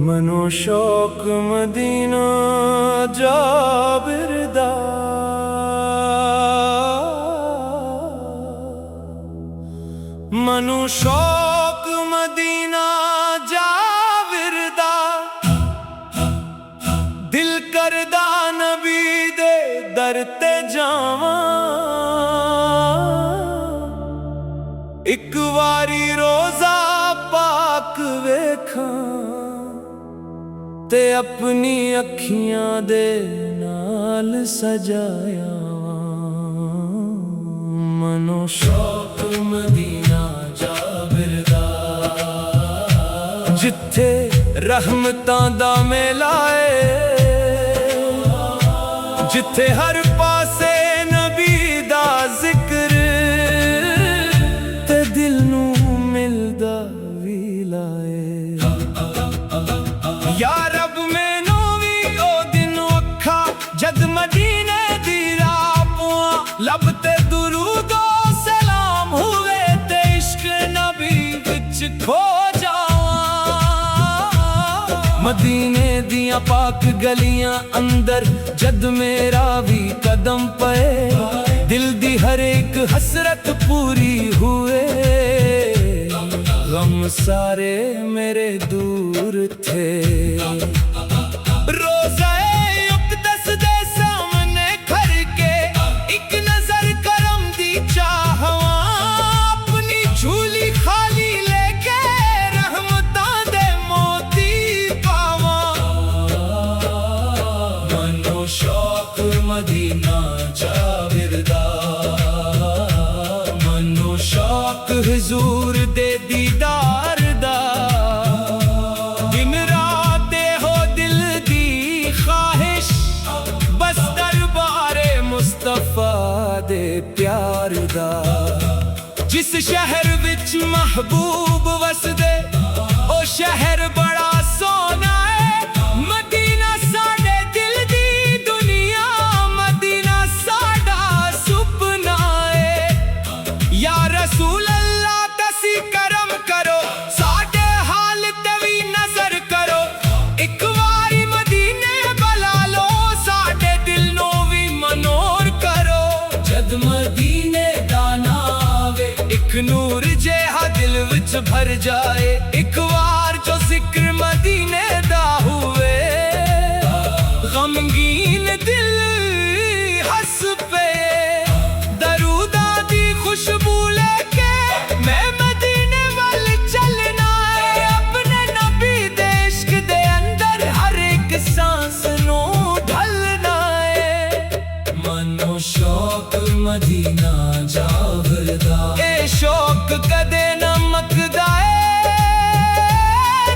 मनो शौक मदीना जाबिरदा, मनो शौक मदीना जाबिरदा, दिल करदा नबी दे दर ते जावां। एक वारी रोजा पाक वेखां ते अपनी अखियां दे नाल सजाया। मनो शौक मदीना जाबिरदा, जिथे रहमतां दा मेला है, जिथे हर पासे नबी दा जिक्र ते दिल नू मिलदा वीला है। या रब मैनू वी ओ दिन अखा जद मदीने दी राह पुआं, लब ते दुरूद ओ सलाम हुए ते इश्क नबी विच खो जावां। मदीने दियां पाक गलियां अंदर जद मेरा भी कदम पए, दिल दी हर एक हसरत पूरी हुए। गम सारे मेरे दूर थे, रोज़े युक्तस दे सामने खड़ के एक नजर करम दी चाहवां। अपनी झूली खाली लेके रहमतां दे मोती पावां। मनो शौक मदीना जाबिरदा, मनो शौक हुजूर दे दीदार दा। दिन रात हो दिल दी ख्वाहिश, बस दरबारे मुस्तफा दे प्यार दा। जिस शहर विच महबूब वसदे ओ शहर बड़ा सोना है। मदीना साडे दिल दी दुनिया, मदीना साडा सुपना है। या रसूल अल्लाह तसी करम करो, साडे हाल ते वी नजर करो। एक वारी मदीने बुला लो, साडे दिल नू वी मनोर करो। जद मदीने दा नाम आवे, एक नूर जेहा दिल विच भर जाए। एक वार जो जिक्र मदीने दा हुए, गमगीन दिल हस पे। दरूदा दी खुशबू लेके मैं मदीने वाल चलना है। अपने नबी दे इश्क दे अंदर हर एक सांस नू ढलना है। मनो शौक मदीना जाबिरदा, ए शौक कदे न मकदा है।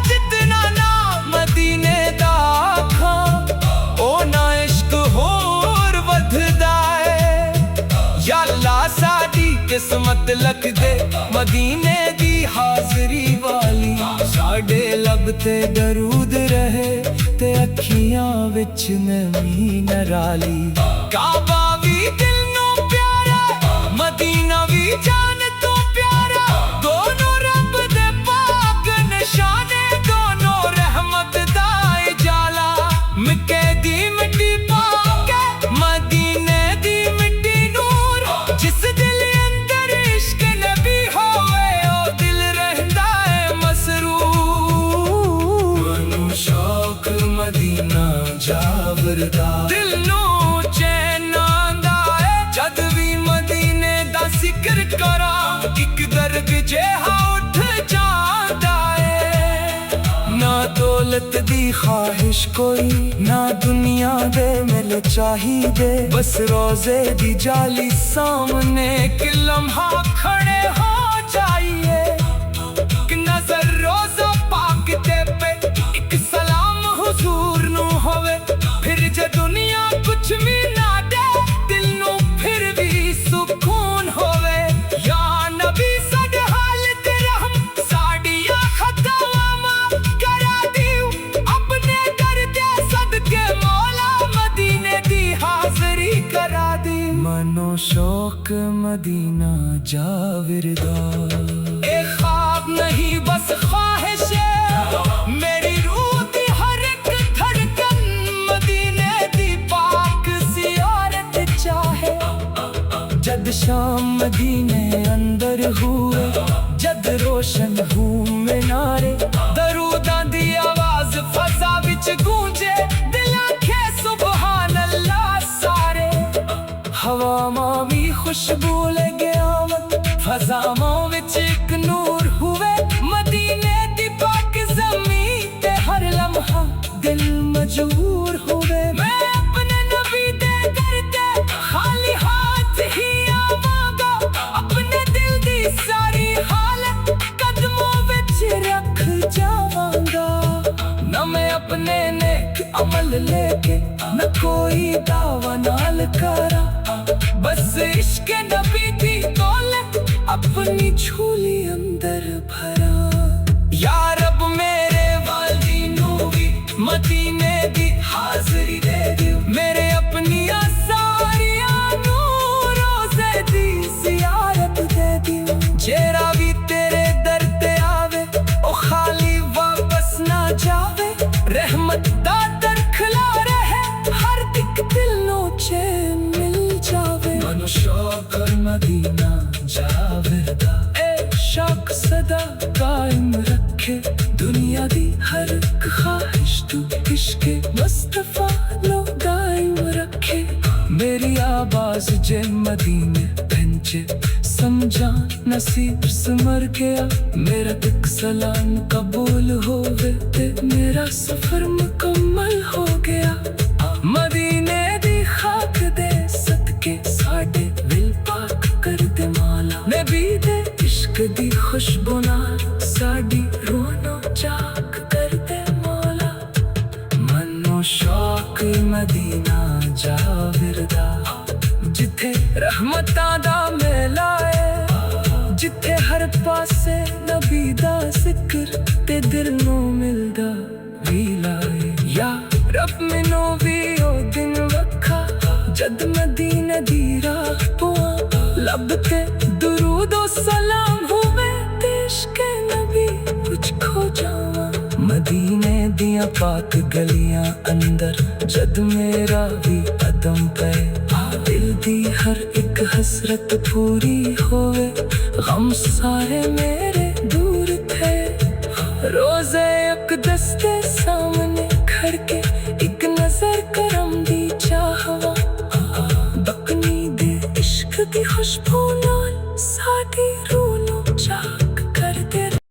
जितना ना मदीने दा आखां, ओ ना इश्क होर वधदा है। या अल्लाह साडी किस्मत लख दे मदीने दी हाजरी वाली। साडे लब ते दरूद रहे ते अखियां विच नमी नराली। काबा वी दिल नू प्यारा, मदीना वी जान तू प्यारा। दोनों रब दे पाक निशाने, दोनों रहमत दा इजाला। मिके दी मिट्टी पाके मदीने दी मिट्टी नूर। जिस दिल अंदर इश्क नबी होवे, ओ दिल रहंदा है मसरूर। मनो शौक मदीना जाबिरदा, दिल नू चैन आंदा है जद वी मदीने दा जिक्र करा। एक दर्द जेहा उठ जांदा है। ना दौलत दी ख्वाहिश कोई, ना दुनिया दे मिल चाहिए। बस रोजे दी जाली सामने एक लम्हा खड़े हो जाइए। एक नजर रोजा पाक ते पे, एक सलाम हुजूर नू होवे। फिर जे दुनिया कुछ भी ना दे, दिल नू फिर भी सुकून होवे। या नबी साडे हाल ते रहम, साडियां खतावां माफ करा दियो। अपने दर दे सदके मौला मदीने दी हाजरी करा दी। मनो शौक मदीना जाबिरदा, ए ख्वाब नहीं बस ख्वाब शाम मदीने अंदर हुए जद रोशन हूँ मीनारे दरूदां दी आवाज फजा विच गूंजे दिल आखे सुबहान अल्लाह सारे हवावां भी खुशबू लगे आमद फजावां विच एक नूर हुए मदीने दी पाक ज़मीन ते हर लम्हा दिल मजबूर हुए मैं अपने नबी दे घर ते खाली हाथ ही आवांगा अपने दिल दी सारी हालत कदमों विच रख जावांगा न मैं अपने नेक अमल लेके न कोई दावा नाल करा बस इश्क नबी दी दौलत अपनी झोली अंदर भरा या रब मेरे वाली नू भी मदीने दी हाज़री दे दियो मेरे अपनी सारिया नू रोज़े दी ज़ियारत दे दियो जेरा भी तेरे दर ते आवे ओ खाली वापस ना जावे रहमत दा दर खुला रहे हर एक दिल नू चैन मिल जावे मनो शौक मदीना जावेदा ए शौक सदा कायम रखे दुनिया दी हर ख्वाहिश तू इश्क़ मुस्तफा लो कायम रखे मेरी आवाज़ जे मदीने पहुंचे समझा नसीब सिमर गया मेरा एक सलाम कबूल होवे ते मेरा सफर मुकम्मल हो गया मदीने दी खाक दे सदके साडे दिल पाक कर दे माला नबी दे इश्क दी खुशबू नाल साडी रूह नू चाक कर दे मौला मनो शौक मदीना जाविरदा जिथे रहमतां दा मेला है जिथे हर पासे नबी दा जिक्र ते दिल नू मिलदा भी लाए या रब मैनू भी ओ दिन वखा जद मदीने दी राह पुआ लब ते दुरूद ओ सलाम हुवे ते इश्क नबी कुछ खो जावा मदीने दियां पाक गलियां अंदर जद मेरा भी कदम पे दिल दी हर एक हसरत पूरी होवे गम सारे मेरे दूर थे रोज़े अक़दस दे सामने खड़के एक नजर करम दी चाहवा बकनी दे इश्क दी खुशबू